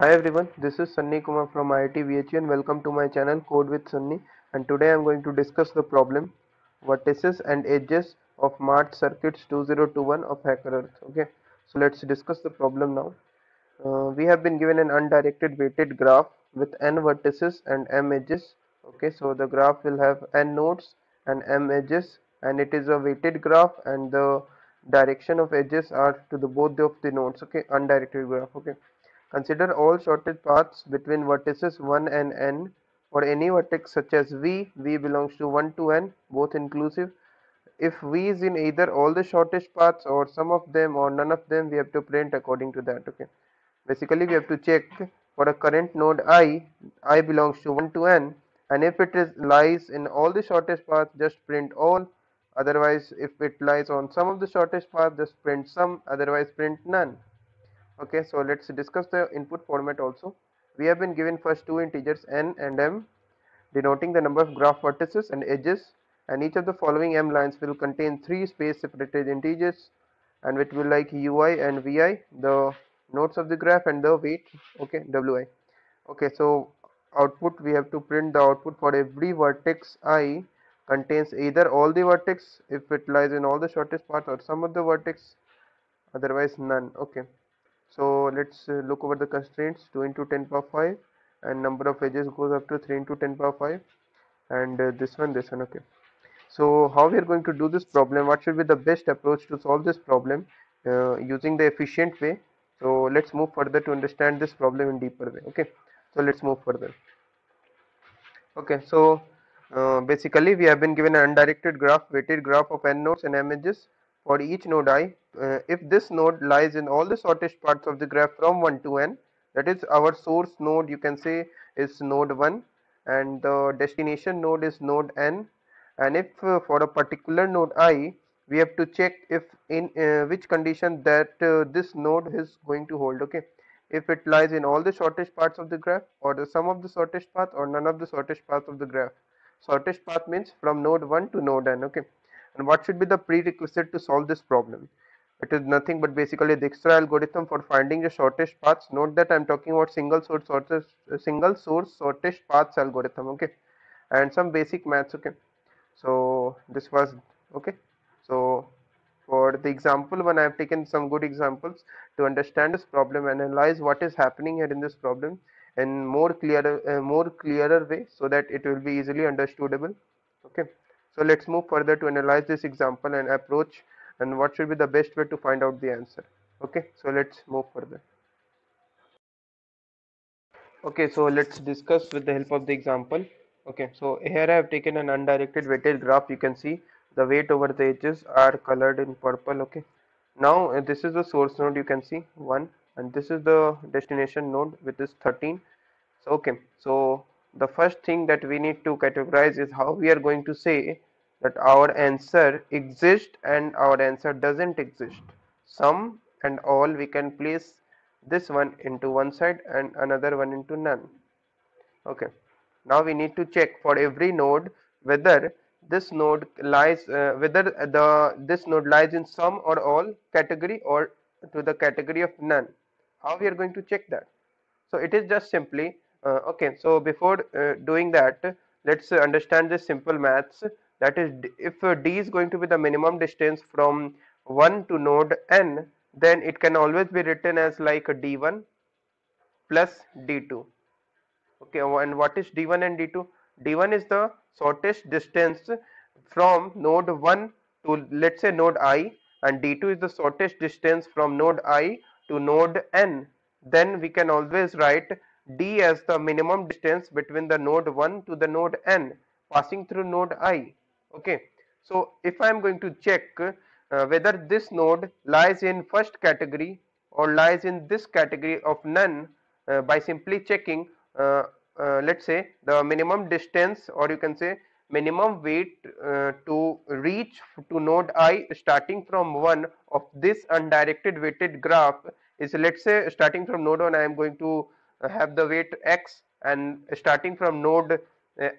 Hi everyone, this is Sunny Kumar from IIT VHU and welcome to my channel Code with Sunny, and today I am going to discuss the problem vertices and edges of March circuits 2021 of HackerEarth. Okay, so let's discuss the problem now. We have been given an undirected weighted graph with n vertices and m edges. Okay, so the graph will have n nodes and m edges, and it is a weighted graph, and the direction of edges are to the both of the nodes. Okay, undirected graph. Okay, consider all shortest paths between vertices 1 and n for any vertex such as v belongs to 1 to n, both inclusive. If v is in either all the shortest paths or some of them or none of them, we have to print according to that. Okay, basically we have to check for a current node I belongs to 1 to n, and if it is lies in all the shortest paths, just print all. Otherwise, if it lies on some of the shortest paths, just print some, otherwise print none. Okay, so let's discuss the input format also. We have been given first two integers n and m, denoting the number of graph vertices and edges, and each of the following m lines will contain three space separated integers, and it will like ui and vi, the nodes of the graph, and the weight. Okay, wi. Okay, so output, we have to print the output for every vertex I contains either all the vertex if it lies in all the shortest path, or some of the vertex, otherwise none. Okay, so let's look over the constraints. 2 into 10 power 5, and number of edges goes up to 3 into 10 power 5, and this one. Okay, so how we are going to do this problem, what should be the best approach to solve this problem using the efficient way. So let's move further to understand this problem in deeper way. Okay, so let's move further. Okay, so basically we have been given an undirected graph, weighted graph of n nodes and m edges for each node I. If this node lies in all the shortest parts of the graph from 1 to n, that is our source node, you can say, is node 1, and the destination node is node n. And if for a particular node I, we have to check if in which condition that this node is going to hold. Okay, if it lies in all the shortest parts of the graph, or the sum of the shortest path, or none of the shortest paths of the graph. Shortest path means from node 1 to node n. Okay, and what should be the prerequisite to solve this problem? It is nothing but basically the extra algorithm for finding the shortest paths. Note that I am talking about single source shortest paths algorithm. Okay, and some basic maths. Okay, so this was okay. So for the example one, I have taken some good examples to understand this problem, analyze what is happening here in this problem in more clearer way, so that it will be easily understandable. Okay, so let's move further to analyze this example and approach, and what should be the best way to find out the answer. Okay, so let's move further. Okay, so let's discuss with the help of the example. Okay, so here I have taken an undirected weighted graph. You can see the weight over the edges are colored in purple. Okay, now this is the source node, you can see 1, and this is the destination node, which is 13. So okay, so the first thing that we need to categorize is how we are going to say that our answer exists and our answer doesn't exist. Some and all, we can place this one into one side and another one into none. Okay, now we need to check for every node whether this node lies in some or all category, or to the category of none. How we are going to check that? So it is just simply okay, so before doing that, let's understand this simple maths. That is, if d is going to be the minimum distance from 1 to node n, then it can always be written as like a d1 plus d2. Okay, and what is d1 and d2? D1 is the shortest distance from node 1 to, let's say, node I, and d2 is the shortest distance from node I to node n. Then we can always write d as the minimum distance between the node 1 to the node n passing through node I. Okay, so if I am going to check whether this node lies in first category or lies in this category of none, by simply checking let's say the minimum distance, or you can say minimum weight to reach to node I starting from 1 of this undirected weighted graph is, let's say, starting from node 1 I am going to have the weight x, and starting from node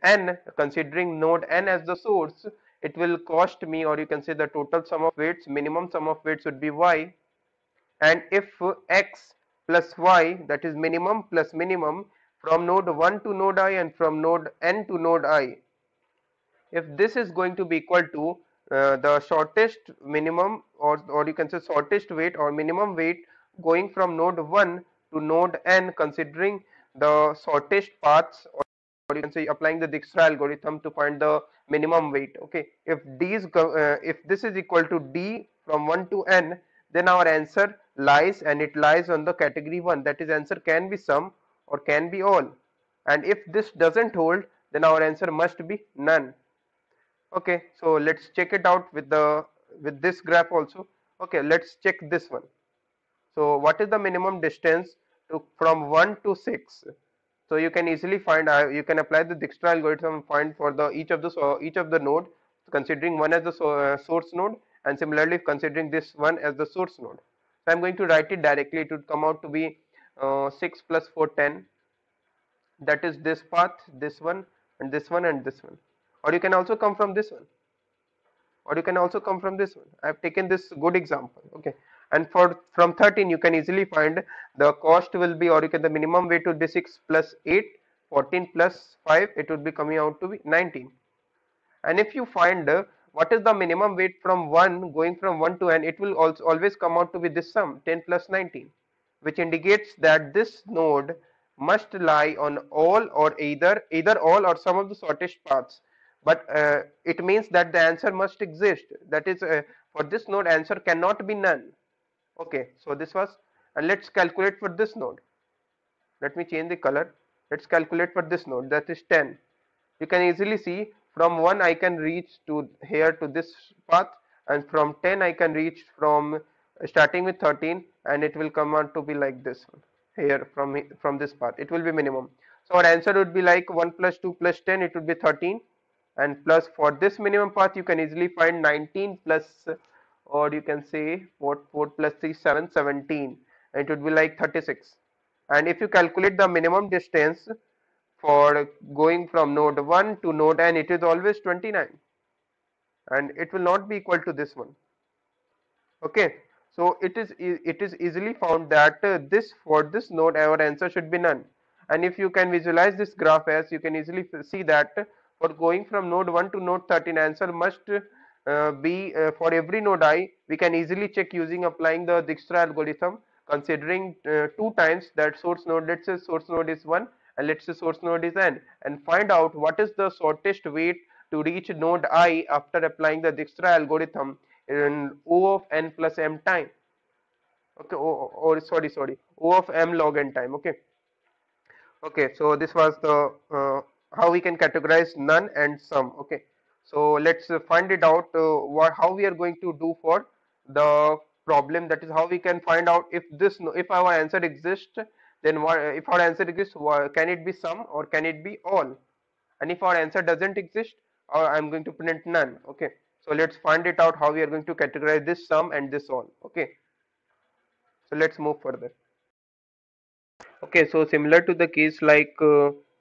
n, considering node n as the source, it will cost me, or you can say the total sum of weights, minimum sum of weights would be y. And if x plus y, that is minimum plus minimum from node 1 to node I and from node n to node I. If this is going to be equal to the shortest minimum, or you can say shortest weight or minimum weight going from node 1 to node n, considering the shortest paths, or you can say applying the Dijkstra algorithm to find the minimum weight. Okay, if if this is equal to d from 1 to n, then our answer lies, and it lies on the category 1, that is answer can be sum or can be all. And if this doesn't hold, then our answer must be none. Okay, so let's check it out with the with this graph also. Okay, let's check this one. So what is the minimum distance to from 1 to 6? So you can easily find, you can apply the Dijkstra algorithm and find for the each of the node, considering one as the source node, and similarly considering this one as the source node. So I'm going to write it directly. It would come out to be 6 plus 4 10, that is this path, this one, and this one, and this one. Or you can also come from this one, or you can also come from this one. I have taken this good example. Okay, and for from 13 you can easily find the cost will be, or you can, the minimum weight would be 6 plus 8, 14 plus 5, it would be coming out to be 19. And if you find what is the minimum weight from 1 going from 1 to n, it will also always come out to be this sum 10 plus 19, which indicates that this node must lie on all, or either all or some of the shortest paths. But it means that the answer must exist, that is, for this node answer cannot be none. Okay, so this was, and let's calculate for this node. Let me change the color. Let's calculate for this node, that is 10. You can easily see from 1 I can reach to here to this path, and from 10 I can reach from starting with 13, and it will come out to be like this one here from this path. It will be minimum. So our answer would be like 1 plus 2 plus 10, it would be 13, and plus for this minimum path you can easily find 19 plus, or you can say 4 plus 3 7 17, and it would be like 36. And if you calculate the minimum distance for going from node 1 to node n, it is always 29, and it will not be equal to this one. Okay, so it is easily found that this for this node our answer should be none. And if you can visualize this graph, as you can easily see that for going from node 1 to node 13, answer must be for every node I, we can easily check using applying the Dijkstra algorithm, considering two times that source node, let's say source node is 1 and let's say source node is n, and find out what is the shortest weight to reach node I after applying the Dijkstra algorithm in O of n plus m time. Okay, or sorry, O of m log n time. Okay, okay, so this was the how we can categorize none and sum. Okay, so let's find it out, how we are going to do for the problem, that is how we can find out if this, if our answer exists, then what, if our answer exists, can it be sum or can it be all? And if our answer doesn't exist, I'm going to print none. Okay, so let's find it out how we are going to categorize this sum and this all. Okay, so let's move further. Okay, so similar to the case like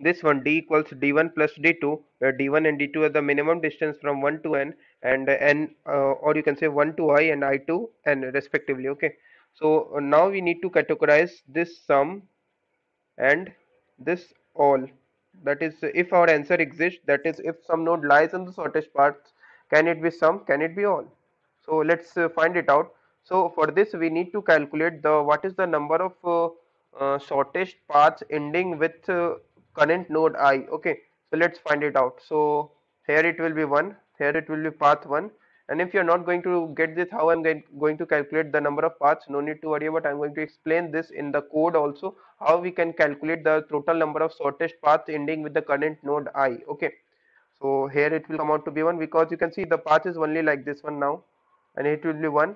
this one, d equals d1 plus d2, where d1 and d2 are the minimum distance from 1 to n, and n, or you can say 1 to I and I to n respectively. Okay, so now we need to categorize this sum and this all. That is, if our answer exists, that is, if some node lies in the shortest paths, can it be sum, can it be all? So let's find it out. So for this we need to calculate the what is the number of shortest paths ending with current node I. Okay, so let's find it out. So here it will be 1, here it will be path 1, and if you're not going to get this how I'm going to calculate the number of paths, no need to worry about. I'm going to explain this in the code also, how we can calculate the total number of shortest paths ending with the current node I. Okay, so here it will come out to be 1, because you can see the path is only like this one now, and it will be 1,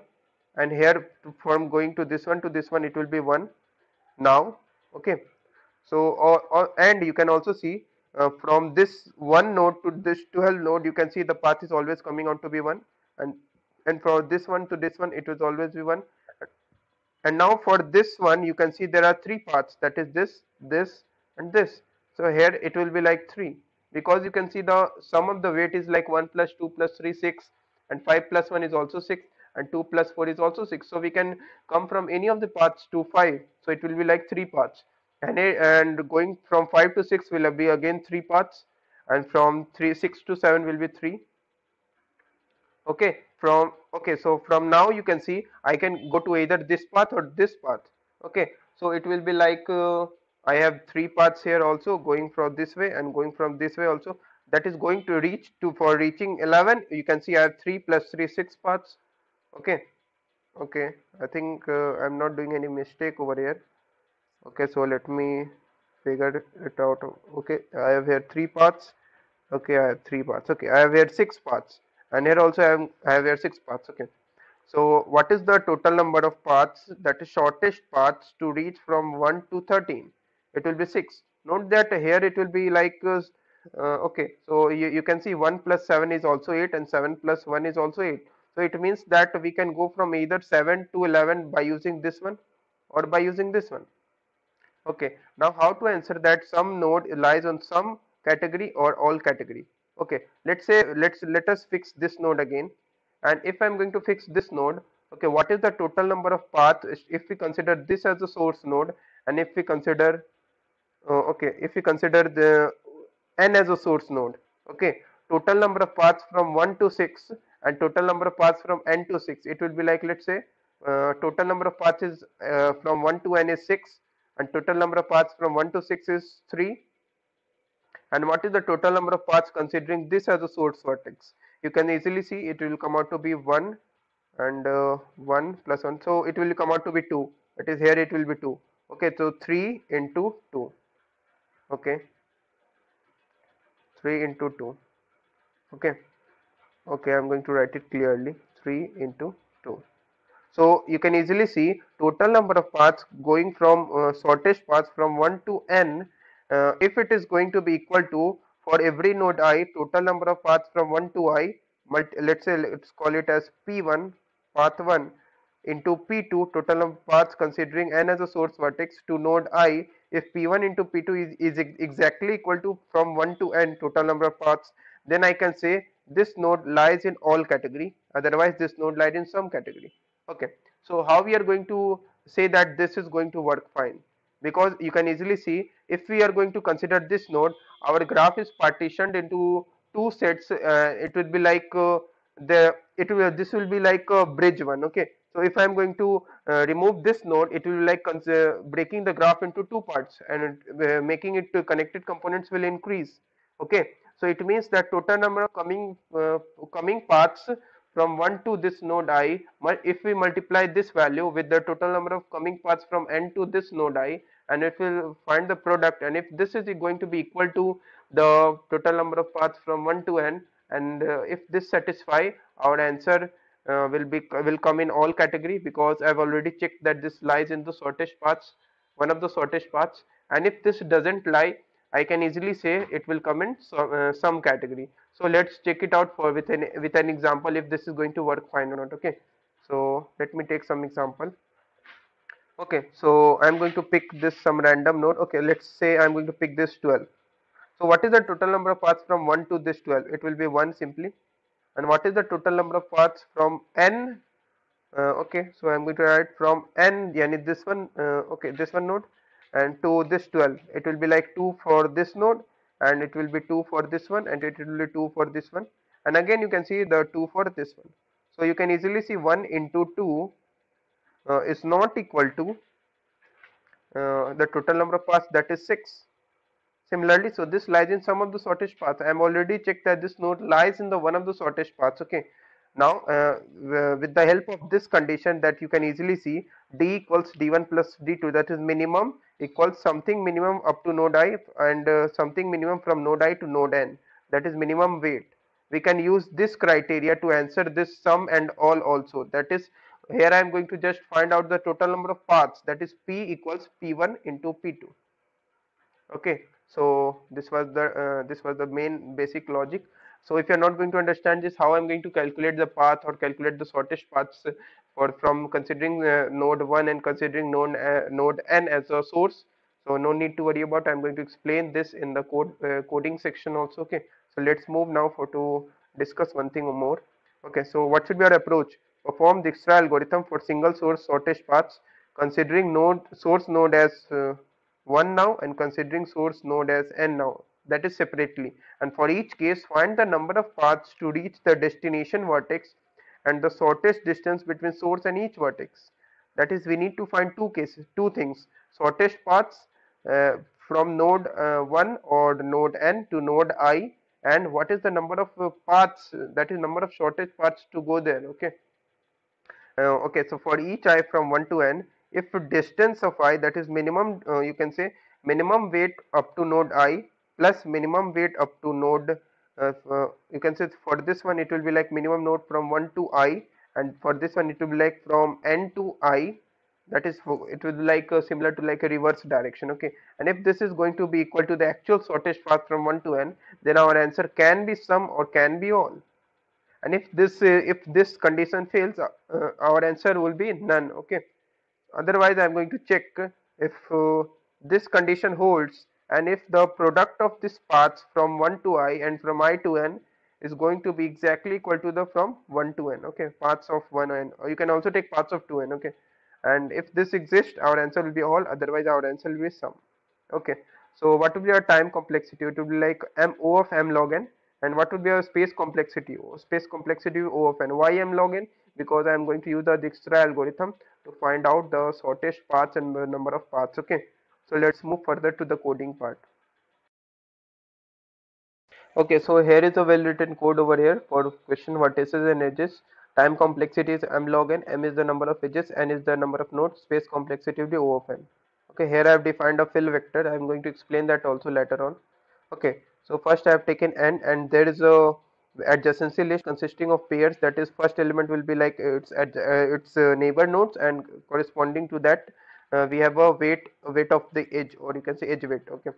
and here from going to this one it will be 1 now. Okay, so and you can also see from this one node to this 12 node, you can see the path is always coming out to be 1, and from this one to this one it will always be 1. And now for this one you can see there are three paths, that is this and this. So here it will be like 3, because you can see the sum of the weight is like 1 plus 2 plus 3 6, and 5 plus 1 is also 6, and 2 plus 4 is also 6. So we can come from any of the paths to 5. so it will be like 3 paths, and going from 5 to 6 will be again 3 paths, and from 6 to 7 will be 3. Okay, so from now you can see I can go to either this path or this path. Okay, so it will be like I have 3 paths here also, going from this way and going from this way also, that is going to reach to, for reaching 11 you can see I have 3 plus 3 6 paths. Okay, okay, I think I'm not doing any mistake over here. Okay, so let me figure it out. Okay, I have here 3 paths. Okay, I have 3 paths. Okay, I have here 6 paths, and here also I have here 6 paths. Okay, so what is the total number of paths, that is shortest paths to reach from 1 to 13? It will be 6. Note that here it will be like okay, so you can see 1 plus 7 is also 8, and 7 plus 1 is also 8. So it means that we can go from either 7 to 11 by using this one or by using this one. Okay, now how to answer that some node lies on some category or all category? Okay, let's say let us fix this node again, and if I'm going to fix this node, okay, what is the total number of paths if we consider this as a source node, and if we consider okay, if we consider the n as a source node, okay, total number of paths from 1 to 6 and total number of paths from n to 6, it will be like, let's say total number of paths is from 1 to n is 6, and total number of paths from 1 to 6 is 3, and what is the total number of paths considering this as a source vertex? You can easily see it will come out to be 1, and 1 plus 1, so it will come out to be 2, that is here it will be 2. Okay, so 3 into 2. Okay, 3 into 2. Okay, okay, I'm going to write it clearly, 3 into 2. So you can easily see total number of paths going from shortest paths from 1 to n, if it is going to be equal to, for every node I, total number of paths from 1 to I, let's say let's call it as p1, path 1, into p2, total number of paths considering n as a source vertex to node I. If p1 into p2 is exactly equal to from 1 to n total number of paths, then I can say this node lies in all category, otherwise this node lies in some category. Okay, so how we are going to say that this is going to work fine? Because you can easily see if we are going to consider this node, our graph is partitioned into two sets. It will be like this will be like a bridge one. Okay, so if I am going to remove this node, it will be like breaking the graph into two parts, and making it to connected components will increase. Okay, so it means that total number of coming paths from 1 to this node I, if we multiply this value with the total number of coming paths from n to this node I, and it will find the product, and if this is going to be equal to the total number of paths from 1 to n, and if this satisfy, our answer will come in all category, because I've already checked that this lies in the shortest paths, one of the shortest paths, and if this doesn't lie, I can easily say it will come in some category. So let's check it out for with an example if this is going to work fine or not. Okay, so let me take some example. Okay, so I'm going to pick this some random node. Okay, let's say I'm going to pick this 12. So what is the total number of paths from 1 to this 12? It will be 1 simply. And what is the total number of paths from n? Okay, so I'm going to write from n, yani this one, okay, this one node, and to this 12. It will be like 2 for this node, and it will be 2 for this one, and it will be 2 for this one. And again you can see the 2 for this one. So you can easily see 1 into 2 is not equal to the total number of paths, that is 6. Similarly, so this lies in some of the shortest paths. I am already checked that this node lies in the one of the shortest paths. Okay. Now, with the help of this condition, that you can easily see d equals d1 plus d2, that is minimum equals something minimum up to node I, and something minimum from node I to node n, that is minimum weight. We can use this criteria to answer this sum and all also. That is, here I am going to just find out the total number of paths, that is p equals p1 into p2. Okay, so this was the main basic logic. So if you are not going to understand this, how I'm going to calculate the path or calculate the shortest paths for from considering node 1 and considering node n as a source, so no need to worry about. I'm going to explain this in the coding section also. Okay, so let's move now for to discuss one thing more. Okay, so what should be our approach? Perform Dijkstra algorithm for single source shortest paths. considering node source node as 1 now and considering source node as n now, that is separately. And for each case, find the number of paths to reach the destination vertex and the shortest distance between source and each vertex. That is, we need to find two things: shortest paths from node 1 or node n to node I, and what is the number of paths, that is number of shortest paths to go there. Okay. Okay, so for each I from 1 to n, if distance of I, that is minimum, you can say minimum weight up to node I plus minimum weight up to node, you can say for this one it will be like minimum node from 1 to I, and for this one it will be like from n to I, that is it will be like similar to like a reverse direction. Okay, and if this is going to be equal to the actual shortest path from 1 to n, then our answer can be sum or can be all. And if this condition fails, our answer will be none. Okay, otherwise I'm going to check if this condition holds, and if the product of these paths from 1 to I and from I to n is going to be exactly equal to the from 1 to n. Okay, paths of 1 n, or you can also take paths of 2 n. Okay, and if this exists, our answer will be all, otherwise our answer will be sum. Okay, so what will be our time complexity? It will be like m o of m log n. And what will be our space complexity? Space complexity O of n. Why m log n? Because I am going to use the Dijkstra algorithm to find out the shortest paths and the number of paths. Okay, so let's move further to the coding part. Okay, so here is a well written code over here for question vertices and edges. Time complexity is m log n, m is the number of edges, n is the number of nodes, space complexity will be O of n. Okay, here I have defined a fill vector. I am going to explain that also later on. Okay, so first I have taken n, and there is a adjacency list consisting of pairs. That is, first element will be like its neighbor nodes, and corresponding to that we have a weight of the edge, or you can say edge weight. Okay,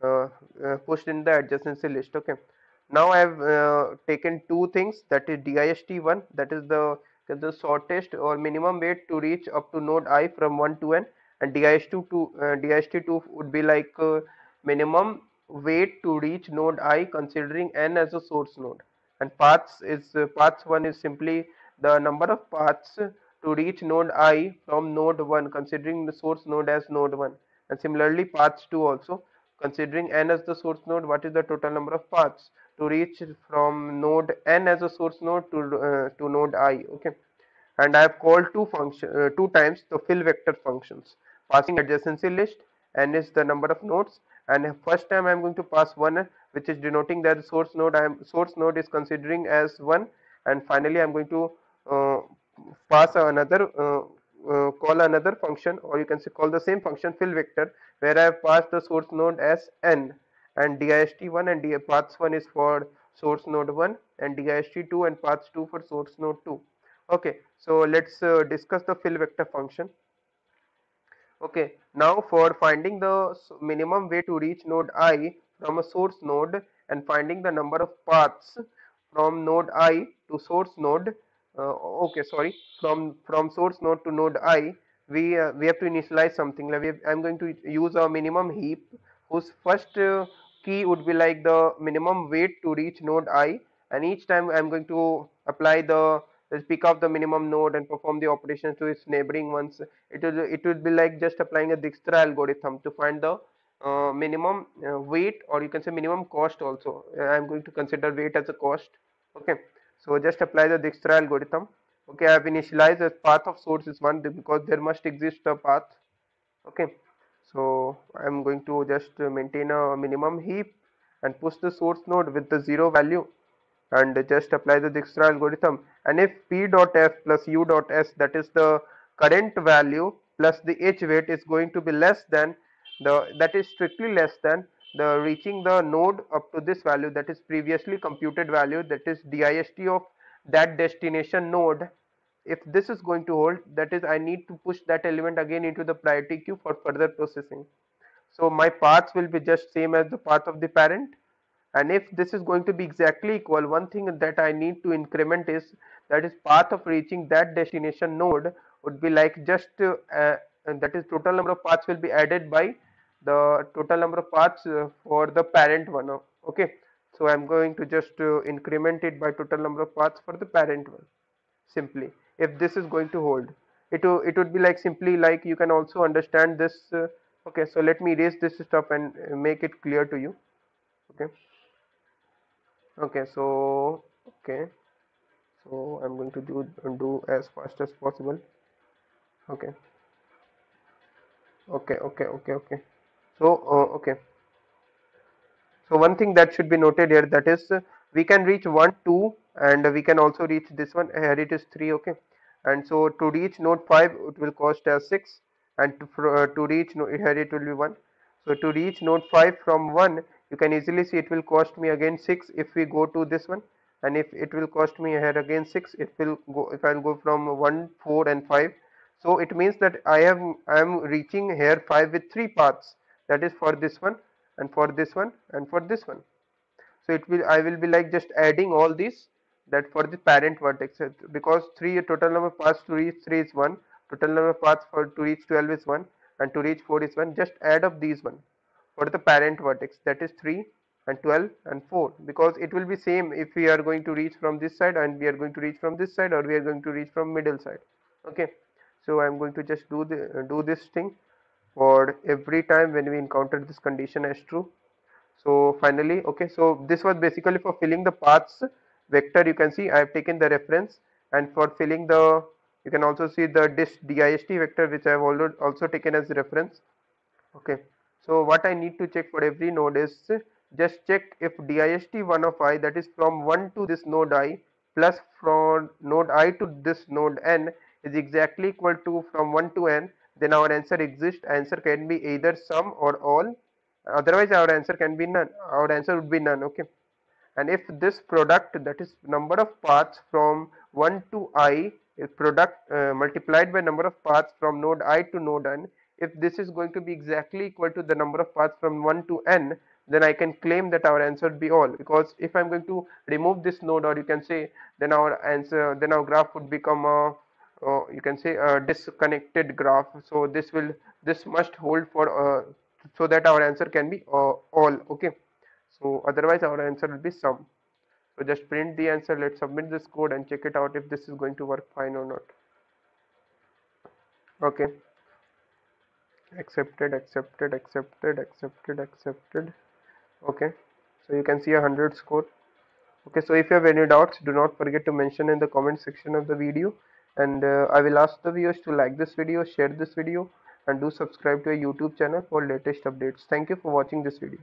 uh, pushed in the adjacency list. Okay, now I have taken two things, that is dist1, that is the shortest or minimum weight to reach up to node I from 1 to n, and dist2 would be like minimum weight to reach node I considering n as a source node. And paths 1 is simply the number of paths to reach node I from node 1 considering the source node as node 1. And similarly paths 2 also, considering n as the source node, what is the total number of paths to reach from node n as a source node to node I. Okay, and I have called two times the fill vector functions, passing adjacency list, n is the number of nodes, and first time I am going to pass 1, which is denoting that the source node is considering as 1, and finally I am going to uh, pass another call another function, or you can say call the same function fill vector, where I have passed the source node as n, and dist1 and paths 1 is for source node 1, and dist2 and paths 2 for source node 2. Okay, so let's discuss the fill vector function. Okay, now for finding the minimum way to reach node I from a source node and finding the number of paths from node I to source node, okay, sorry, from source node to node I, we have to initialize something. Like I'm going to use a minimum heap whose first key would be like the minimum weight to reach node I, and each time I'm going to apply the let's pick up the minimum node and perform the operations to its neighboring ones. It would be like just applying a Dijkstra algorithm to find the minimum weight, or you can say minimum cost also. I'm going to consider weight as a cost. Okay, so just apply the Dijkstra algorithm. Okay, I have initialized as path of source is 1 because there must exist a path. Okay, so I'm going to just maintain a minimum heap and push the source node with the 0 value, and just apply the Dijkstra algorithm. And if p dot f plus u dot s, that is the current value plus the h weight, is going to be less than that is strictly less than the reaching the node up to this value, that is previously computed value, that is dist of that destination node. If this is going to hold, that is I need to push that element again into the priority queue for further processing. So my paths will be just same as the path of the parent. And if this is going to be exactly equal, one thing that I need to increment is, that is path of reaching that destination node would be like just and that is total number of paths will be added by the total number of paths for the parent one. Okay, so I'm going to just increment it by total number of paths for the parent one simply, if this is going to hold. it would be like simply like you can also understand this. Okay, so let me erase this stuff and make it clear to you. Okay. Okay, so okay, so I'm going to do as fast as possible. Okay, okay. So okay, so one thing that should be noted here, that is we can reach 1 2 and we can also reach this one. Here it is 3. Okay, and so to reach node 5 it will cost as 6, and to reach here it will be 1. So to reach node 5 from 1, you can easily see it will cost me again 6 if we go to this one, and if it will cost me here again 6, it will go if I'll go from 1 4 and 5. So it means that I am reaching here 5 with 3 paths, that is for this one and for this one and for this one. So it will I will be like just adding all these, that for the parent vertex, because 3 total number of paths to reach 3 is 1, total number of paths for to reach 12 is 1, and to reach 4 is 1. Just add up these one for the parent vertex, that is 3 and 12 and 4, because it will be same if we are going to reach from this side and we are going to reach from this side, or we are going to reach from middle side. Okay, so I'm going to just do this thing for every time when we encounter this condition as true. So finally, okay, so this was basically for filling the paths vector. You can see I have taken the reference, and for filling the, you can also see the dist vector, which I have also taken as reference. Okay, so what I need to check for every node is just check if dist 1 of I, that is from 1 to this node I, plus from node I to this node n, is exactly equal to from 1 to n, then our answer exists. Answer can be either some or all, otherwise our answer can be none. Our answer would be none. Okay, and if this product, that is number of paths from 1 to I, is product multiplied by number of paths from node I to node n, if this is going to be exactly equal to the number of paths from 1 to n, then I can claim that our answer would be all. Because if I'm going to remove this node, or you can say, then our graph would become a, you can say a disconnected graph. So this must hold for so that our answer can be all. Okay, so otherwise our answer will be sum. So just print the answer, let's submit this code and check it out if this is going to work fine or not. Okay, accepted. Okay, so you can see 100 score. Okay, so if you have any doubts, do not forget to mention in the comment section of the video, and I will ask the viewers to like this video, share this video, and do subscribe to our YouTube channel for latest updates. Thank you for watching this video.